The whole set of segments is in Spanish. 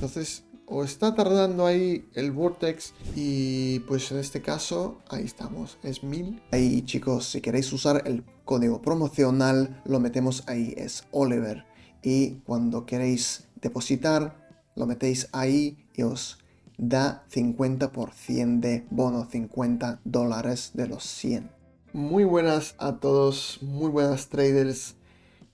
Entonces, o está tardando ahí el Vortex y pues en este caso, ahí estamos, es 1000. Ahí chicos, si queréis usar el código promocional, lo metemos ahí, es Oliver. Y cuando queréis depositar, lo metéis ahí y os da 50% de bono, $50 de los 100. Muy buenas a todos, muy buenas traders.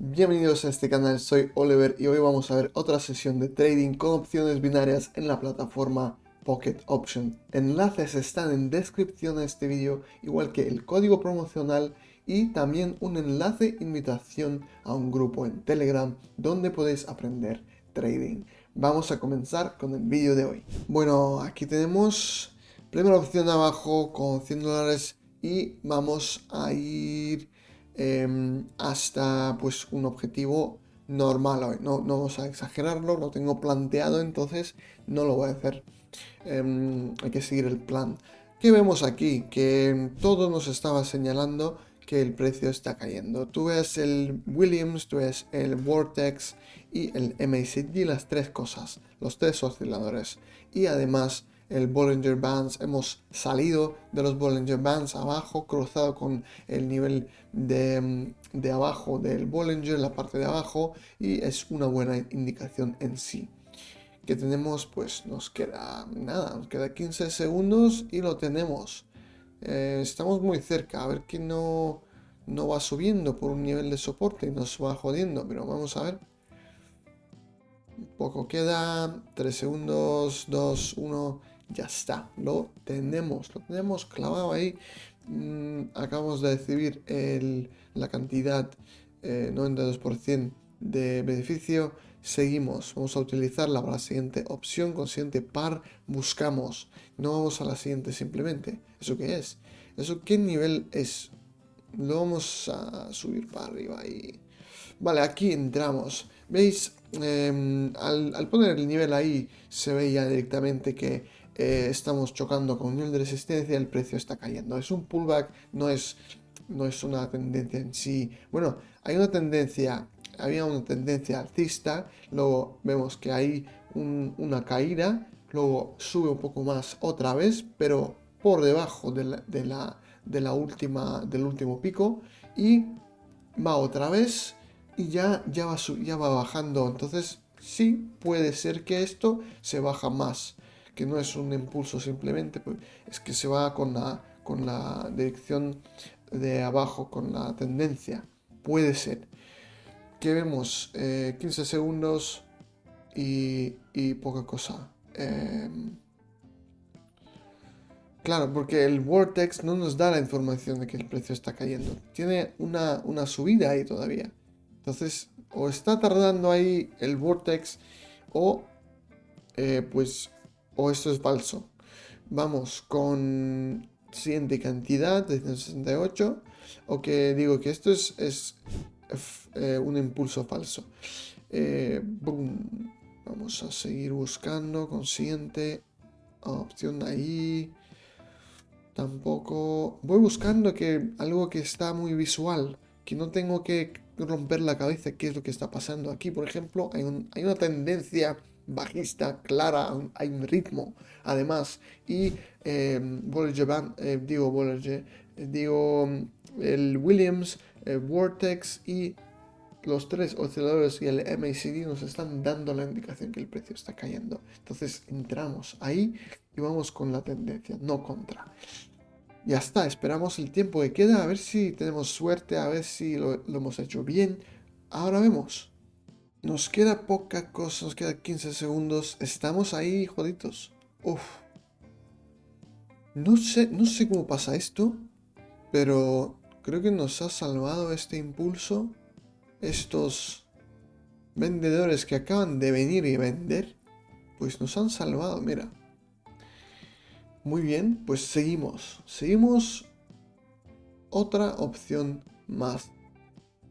Bienvenidos a este canal, soy Oliver y hoy vamos a ver otra sesión de trading con opciones binarias en la plataforma Pocket Option. Enlaces están en descripción de este vídeo, igual que el código promocional y también un enlace invitación a un grupo en Telegram donde podéis aprender trading. Vamos a comenzar con el vídeo de hoy. Bueno, aquí tenemos primera opción abajo con $100 y vamos a ir hasta pues un objetivo normal hoy. No vamos a exagerarlo, lo tengo planteado, entonces no lo voy a hacer. Hay que seguir el plan. ¿Qué vemos aquí? Que todo nos estaba señalando que el precio está cayendo. Tú ves el Williams, tú ves el Vortex y el MACD, las tres cosas, los tres osciladores. Y además el Bollinger Bands, hemos salido de los Bollinger Bands abajo, cruzado con el nivel de abajo del Bollinger, la parte de abajo, y es una buena indicación en sí. Que tenemos, pues nos queda nada, nos queda 15 segundos y lo tenemos. Estamos muy cerca, a ver que no va subiendo por un nivel de soporte y nos va jodiendo, pero vamos a ver. Poco queda, 3 segundos, 2, 1, ya está, lo tenemos clavado ahí. Acabamos de recibir la cantidad 92% de beneficio. Seguimos, vamos a utilizarla para la siguiente opción, con siguiente par, buscamos, no vamos a la siguiente simplemente. ¿Eso qué es? ¿Eso qué nivel es? Lo vamos a subir para arriba y... Vale, aquí entramos. ¿Veis? Al poner el nivel ahí se veía directamente que estamos chocando con un nivel de resistencia y el precio está cayendo. Es un pullback, no es una tendencia en sí. Bueno, había una tendencia alcista, luego vemos que hay una caída, luego sube un poco más otra vez, pero por debajo del último pico y va otra vez y ya va bajando. Entonces sí puede ser que esto se baja más, que no es un impulso simplemente, pues, es que se va con la dirección de abajo, con la tendencia. Puede ser. Que vemos 15 segundos y poca cosa. Claro, porque el Vortex no nos da la información de que el precio está cayendo. Tiene una subida ahí todavía. Entonces, o está tardando ahí el Vortex o o esto es falso. Vamos con siguiente cantidad de 168. O que digo que esto es un impulso falso. Boom. Vamos a seguir buscando con siguiente opción ahí. Tampoco voy buscando algo que está muy visual, que no tengo que romper la cabeza qué es lo que está pasando. Aquí, por ejemplo, hay una tendencia bajista clara, hay un ritmo, además, y el Williams, Vortex y los tres osciladores y el MACD nos están dando la indicación que el precio está cayendo. Entonces entramos ahí y vamos con la tendencia, no contra. Ya está, esperamos el tiempo que queda, a ver si tenemos suerte, a ver si lo hemos hecho bien. Ahora vemos. Nos queda poca cosa, nos queda 15 segundos. Estamos ahí, joditos. Uf. No sé cómo pasa esto, pero creo que nos ha salvado este impulso. Estos vendedores que acaban de venir y vender, pues nos han salvado, mira. Muy bien, pues seguimos. Seguimos otra opción más.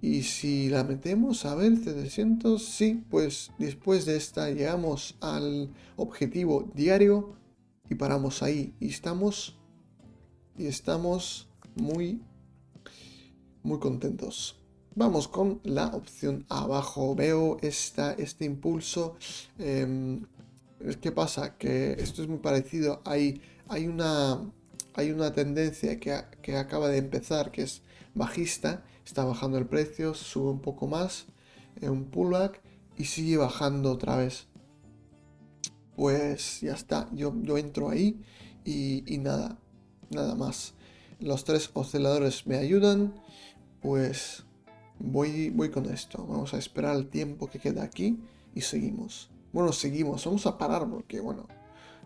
Y si la metemos, a ver, 700, sí, pues después de esta llegamos al objetivo diario y paramos ahí. Y estamos muy, muy contentos. Vamos con la opción abajo. Veo este impulso. ¿Qué pasa? Que esto es muy parecido. Hay una tendencia que acaba de empezar, que es bajista. Está bajando el precio, sube un poco más, un pullback y sigue bajando otra vez. Pues ya está, yo entro ahí y nada más. Los tres osciladores me ayudan, pues voy con esto. Vamos a esperar el tiempo que queda aquí y seguimos. Bueno, seguimos, vamos a parar porque, bueno,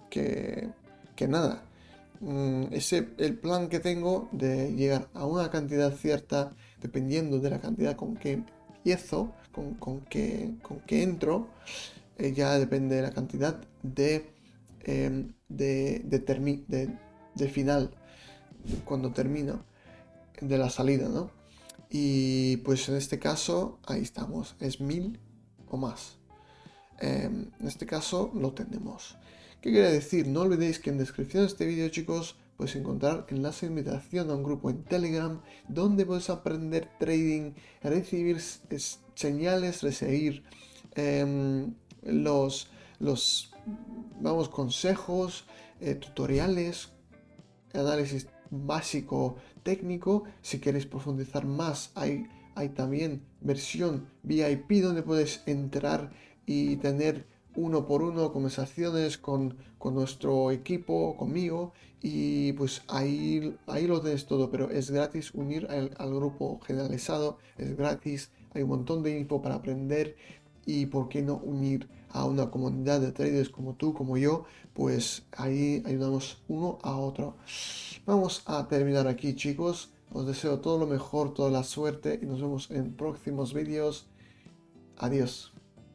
que, que nada. El plan que tengo de llegar a una cantidad cierta, dependiendo de la cantidad con que empiezo, con que entro, ya depende de la cantidad de final, cuando termino, de la salida, ¿no? Y pues en este caso, ahí estamos, es 1000 o más. En este caso lo tenemos. ¿Qué quiere decir? No olvidéis que en descripción de este vídeo, chicos, podéis encontrar enlace de invitación a un grupo en Telegram donde podéis aprender trading, recibir señales, recibir los, los consejos, tutoriales, análisis básico técnico. Si queréis profundizar más, hay también versión VIP donde puedes entrar y tener uno por uno conversaciones con nuestro equipo, conmigo, y pues ahí lo tenéis todo, pero es gratis unir al grupo generalizado, es gratis, hay un montón de info para aprender y por qué no unir a una comunidad de traders como tú, como yo, pues ahí ayudamos uno a otro. Vamos a terminar aquí, chicos. Os deseo todo lo mejor, toda la suerte y nos vemos en próximos vídeos. Adiós.